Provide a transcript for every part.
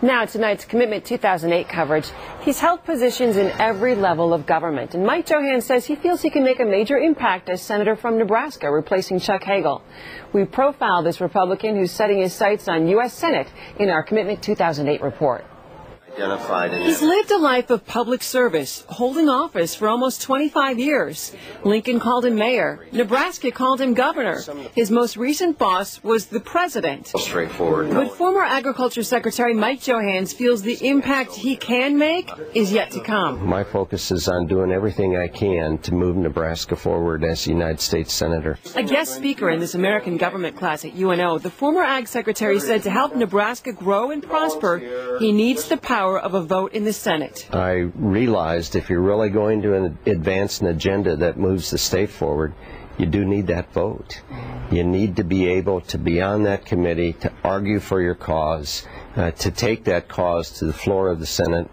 Now, tonight's Commitment 2008 coverage. He's held positions in every level of government, and Mike Johanns says he feels he can make a major impact as senator from Nebraska, replacing Chuck Hagel. We profile this Republican who's setting his sights on U.S. Senate in our Commitment 2008 report. He's lived a life of public service, holding office for almost 25 years. Lincoln called him mayor. Nebraska called him governor. His most recent boss was the president. Straightforward. But former Agriculture Secretary Mike Johanns feels the impact he can make is yet to come. My focus is on doing everything I can to move Nebraska forward as a United States Senator. A guest speaker in this American government class at UNO, the former Ag Secretary said to help Nebraska grow and prosper, he needs the power of a vote in the Senate. I realized if you're really going to advance an agenda that moves the state forward, you do need that vote. You need to be able to be on that committee, to argue for your cause, to take that cause to the floor of the Senate,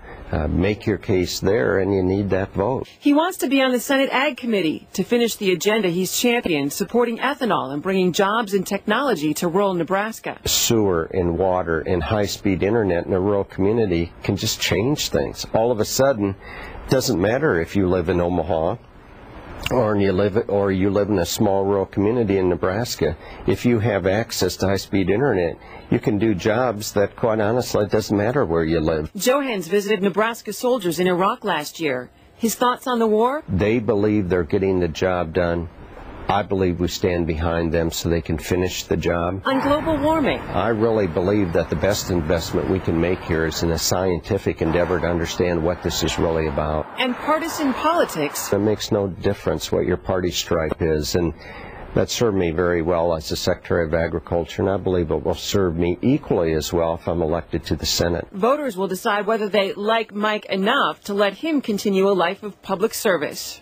make your case there, and you need that vote. He wants to be on the Senate Ag Committee to finish the agenda he's championed, supporting ethanol and bringing jobs and technology to rural Nebraska. Sewer and water and high-speed internet in a rural community can just change things. All of a sudden, it doesn't matter if you live in Omaha or you live in a small rural community in Nebraska. If you have access to high-speed internet, you can do jobs that, quite honestly, it doesn't matter where you live. Johanns visited Nebraska soldiers in Iraq last year. His thoughts on the war? They believe they're getting the job done. I believe we stand behind them so they can finish the job. On global warming. I really believe that the best investment we can make here is in a scientific endeavor to understand what this is really about. And partisan politics. It makes no difference what your party stripe is, and that served me very well as the Secretary of Agriculture, and I believe it will serve me equally as well if I'm elected to the Senate. Voters will decide whether they like Mike enough to let him continue a life of public service.